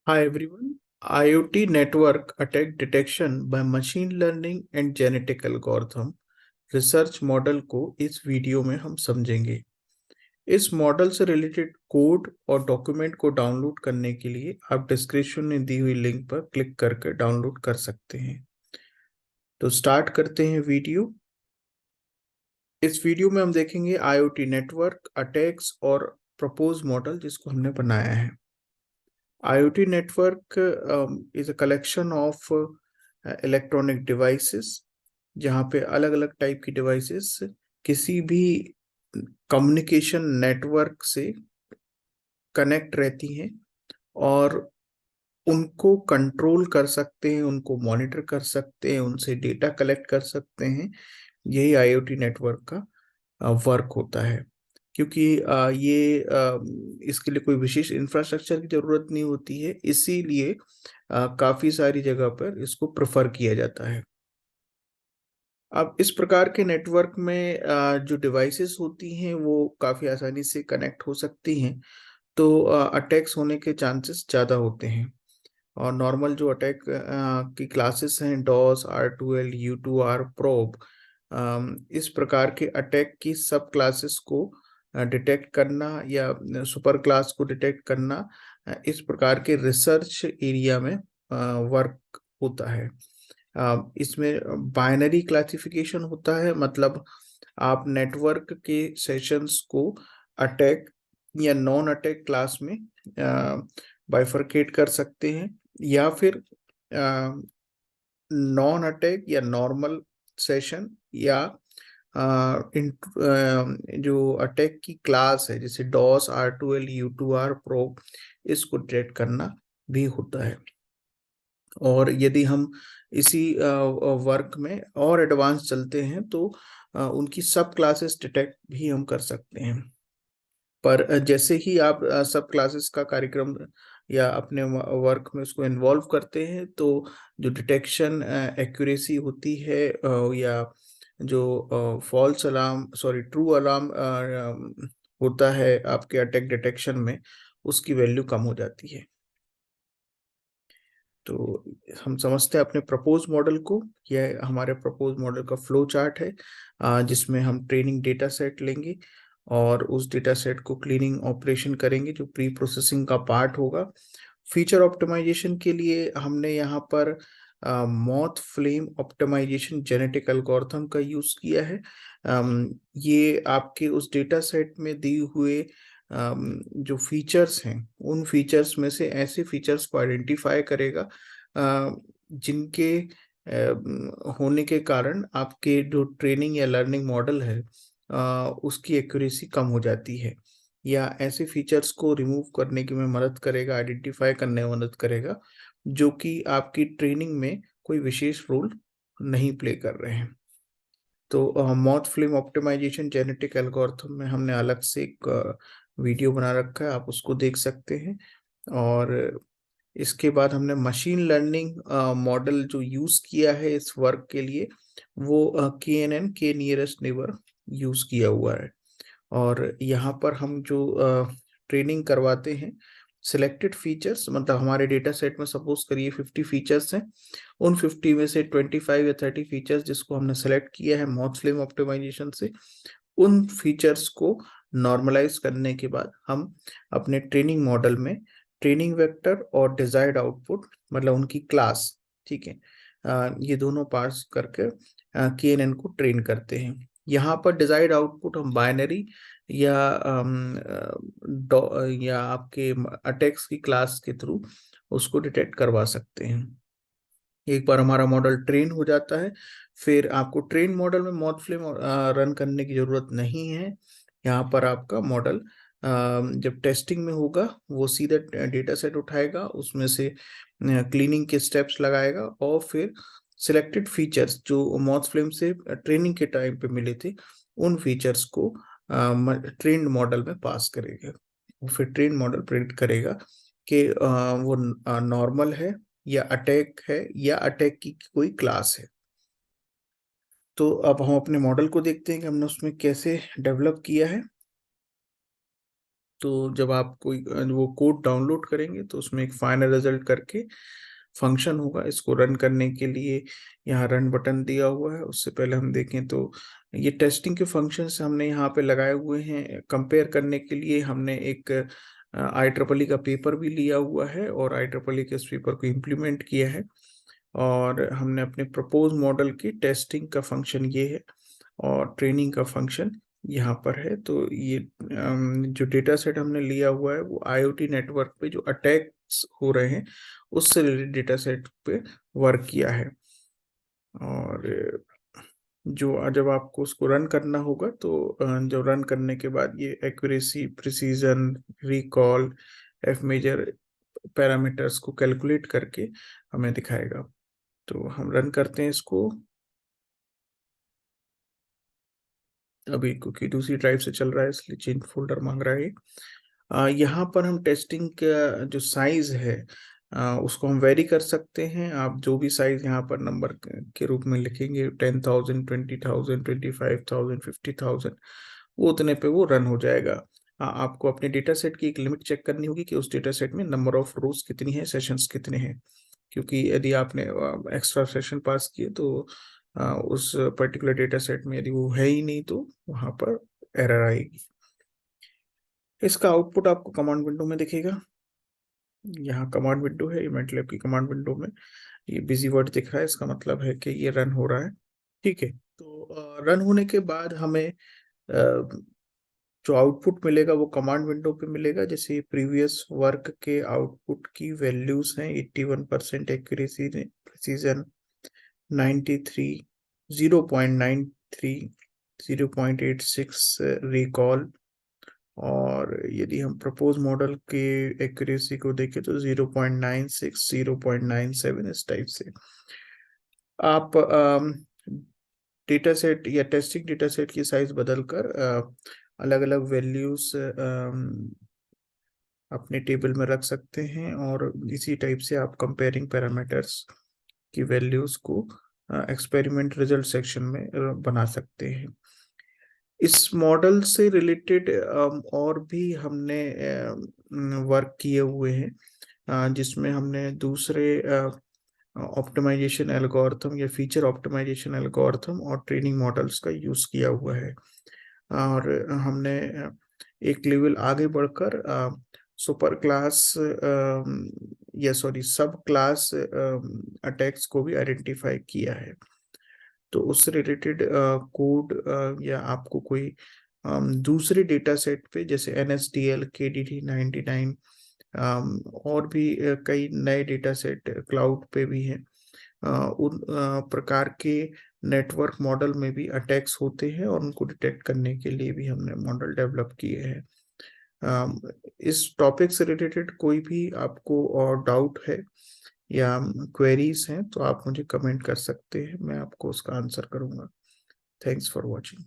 Hi everyone. IoT network attack detection by machine learning and genetic algorithm research model को इस video में हम समझेंगे। इस मॉडल से रिलेटेड कोड और डॉक्यूमेंट को डाउनलोड करने के लिए आप डिस्क्रिप्शन में दी हुई लिंक पर क्लिक करके डाउनलोड कर सकते हैं। तो स्टार्ट करते हैं वीडियो। इस वीडियो में हम देखेंगे IoT नेटवर्क अटैक्स और प्रपोज मॉडल जिसको हमने बनाया है। IoT network is a collection of electronic devices जहाँ पे अलग अलग टाइप की डिवाइसेस किसी भी कम्युनिकेशन नेटवर्क से कनेक्ट रहती हैं और उनको कंट्रोल कर सकते हैं, उनको मॉनिटर कर सकते हैं, उनसे डेटा कलेक्ट कर सकते हैं। यही IoT नेटवर्क का वर्क होता है। क्योंकि इसके लिए कोई विशेष इंफ्रास्ट्रक्चर की जरूरत नहीं होती है, इसीलिए काफी सारी जगह पर इसको प्रेफर किया जाता है। अब इस प्रकार के नेटवर्क में जो डिवाइसेस होती हैं वो काफी आसानी से कनेक्ट हो सकती हैं, तो अटैक्स होने के चांसेस ज़्यादा होते हैं। और नॉर्मल जो अटैक की क्लासेस हैं, डॉस, R2L, U2R, प्रोब, इस प्रकार के अटैक की सब क्लासेस को डिटेक्ट करना या सुपर क्लास को डिटेक्ट करना इस प्रकार के रिसर्च एरिया में वर्क होता है। इसमें बाइनरी क्लासिफिकेशन होता है, मतलब आप नेटवर्क के सेशंस को अटैक या नॉन अटैक क्लास में बाइफरकेट कर सकते हैं, या फिर नॉन अटैक या नॉर्मल सेशन, या जो अटैक की क्लास है जैसे डॉस, R2L, U2R, प्रोब, इसको डिटेक्ट करना भी होता है। और यदि हम इसी वर्क में और एडवांस चलते हैं तो उनकी सब क्लासेस डिटेक्ट भी हम कर सकते हैं। पर जैसे ही आप सब क्लासेस का कार्यक्रम या अपने वर्क में उसको इन्वॉल्व करते हैं, तो जो डिटेक्शन एक्यूरेसी होती है या जो false alarm, sorry true alarm होता है आपके अटैक डिटेक्शन में, उसकी वैल्यू कम हो जाती है। तो हम समझते हैं अपने प्रपोज मॉडल को। यह हमारे प्रपोज मॉडल का फ्लो चार्ट है, जिसमें हम ट्रेनिंग डेटा सेट लेंगे और उस डेटा सेट को क्लीनिंग ऑपरेशन करेंगे जो प्री प्रोसेसिंग का पार्ट होगा। फीचर ऑप्टिमाइजेशन के लिए हमने यहाँ पर moth flame optimisation genetic algorithm का यूज किया है। ये आपके उस डेटा सेट में दिए हुए जो फीचर्स हैं, उन फीचर्स में से ऐसे फीचर्स को आइडेंटिफाई करेगा जिनके होने के कारण आपके जो ट्रेनिंग या लर्निंग मॉडल है उसकी एक्यूरेसी कम हो जाती है, या ऐसे फीचर्स को रिमूव करने की में मदद करेगा, आइडेंटिफाई करने में मदद करेगा जो कि आपकी ट्रेनिंग में कोई विशेष रोल नहीं प्ले कर रहे हैं। तो moth flame optimisation genetic algorithm में हमने अलग से एक वीडियो बना रखा है, आप उसको देख सकते हैं। और इसके बाद हमने मशीन लर्निंग मॉडल जो यूज किया है इस वर्क के लिए, वो KNN, के नियरेस्ट नेबर, यूज किया हुआ है। और यहाँ पर हम जो ट्रेनिंग करवाते हैं, सिलेक्टेड फीचर्स, मतलब हमारे डेटा सेट में सपोज करिए 50 फीचर्स हैं, उन 50 में से 25 या 30 फीचर्स जिसको हमने सेलेक्ट किया है मॉथ फ्लेम ऑप्टिमाइजेशन से, उन फीचर्स को नॉर्मलाइज करने के बाद हम अपने ट्रेनिंग मॉडल में ट्रेनिंग वेक्टर और डिजायर्ड आउटपुट, मतलब उनकी क्लास, ठीक है, ये दोनों पार्स करके KNN को ट्रेन करते हैं। यहाँ पर डिजायर्ड आउटपुट हम बाइनरी या या आपके अटैक्स की क्लास के थ्रू उसको डिटेक्ट करवा सकते हैं। एक बार हमारा मॉडल ट्रेन हो जाता है, फिर आपको ट्रेन मॉडल में मॉड फ्लेम रन करने की जरूरत नहीं है। यहाँ पर आपका मॉडल जब टेस्टिंग में होगा वो सीधा डेटा सेट उठाएगा, उसमें से क्लीनिंग के स्टेप्स लगाएगा और फिर सिलेक्टेड फीचर्स जो मॉथ फ्लेम से ट्रेनिंग के टाइम पे मिले थे, उन फीचर्स को ट्रेंड मॉडल में पास करेगा। फिर ट्रेन मॉडल प्रिडिक्ट करेगा कि वो नॉर्मल है या अटैक है या अटैक की कोई क्लास है। तो अब हम अपने मॉडल को देखते हैं कि हमने उसमें कैसे डेवलप किया है। तो जब आप कोई वो कोड डाउनलोड करेंगे तो उसमें एक फाइनल रिजल्ट करके फंक्शन होगा। इसको रन करने के लिए यहाँ रन बटन दिया हुआ है। उससे पहले हम देखें तो ये टेस्टिंग के फंक्शंस हमने यहाँ पे लगाए हुए हैं। कंपेयर करने के लिए हमने एक IEEE का पेपर भी लिया हुआ है और IEEE के इस पेपर को इम्प्लीमेंट किया है। और हमने अपने प्रपोज मॉडल की टेस्टिंग का फंक्शन ये है और ट्रेनिंग का फंक्शन यहाँ पर है। तो ये जो डेटा सेट हमने लिया हुआ है वो IoT नेटवर्क पे जो अटैक्स हो रहे हैं उससे रिलेटेड डेटा सेट पे वर्क किया है। और जो जब आपको उसको रन करना होगा तो जब रन करने के बाद ये accuracy, precision, recall, F measure parameters को कैलकुलेट करके हमें दिखाएगा। तो हम रन करते हैं इसको। अभी क्योंकि दूसरी ड्राइव से चल रहा है इसलिए चेंज फोल्डर मांग रहा है। यहाँ पर हम टेस्टिंग का जो साइज है उसको हम वेरी कर सकते हैं। आप जो भी साइज यहाँ पर नंबर के रूप में लिखेंगे 10,000, 20,000, 25,000, 50,000, वो उतने पे वो रन हो जाएगा। आपको अपने डेटा सेट की एक लिमिट चेक करनी होगी कि उस डेटा सेट में नंबर ऑफ रोज कितनी है, सेशंस कितने हैं। क्योंकि यदि आपने एक्स्ट्रा सेशन पास किए तो उस पर्टिकुलर डेटा सेट में यदि वो है ही नहीं तो वहां पर एरर आएगी। इसका आउटपुट आपको कमांड विंडो में दिखेगा। यहाँ कमांड विंडो है, ये मैटलैब की कमांड विंडो में ये बिजी वर्ड दिख रहा है, इसका मतलब है कि ये रन हो रहा है। ठीक है, तो रन होने के बाद हमें जो आउटपुट मिलेगा वो कमांड विंडो पे मिलेगा। जैसे प्रीवियस वर्क के आउटपुट की वैल्यूज हैं 81% एक्यूरेसी, प्रिसीजन 93, 0.93, 0.86 रिकॉल। और यदि हम प्रपोज मॉडल के एक्यूरेसी को देखें तो 0.96, 0.97, इस टाइप से आप डेटा सेट या टेस्टिंग डेटा सेट की साइज बदलकर अलग अलग वैल्यूज अपने टेबल में रख सकते हैं और इसी टाइप से आप कंपेयरिंग पैरामीटर्स की वैल्यूज को एक्सपेरिमेंट रिजल्ट सेक्शन में बना सकते हैं। इस मॉडल से रिलेटेड और भी हमने वर्क किए हुए हैं जिसमें हमने दूसरे ऑप्टिमाइजेशन एल्गोरिथम या फीचर ऑप्टिमाइजेशन एल्गोरिथम और ट्रेनिंग मॉडल्स का यूज किया हुआ है। और हमने एक लेवल आगे बढ़कर सुपर क्लास या सॉरी सब क्लास अटैक्स को भी आइडेंटिफाई किया है। तो उससे रिलेटेड कोड या आपको कोई दूसरे डेटा सेट पे जैसे NSDL, KDD99 और भी कई नए डेटा सेट क्लाउड पे भी हैं, उन प्रकार के नेटवर्क मॉडल में भी अटैक्स होते हैं और उनको डिटेक्ट करने के लिए भी हमने मॉडल डेवलप किए हैं। इस टॉपिक से रिलेटेड कोई भी आपको और डाउट है या क्वेरीज हैं तो आप मुझे कमेंट कर सकते हैं, मैं आपको उसका आंसर करूंगा। Thanks for watching.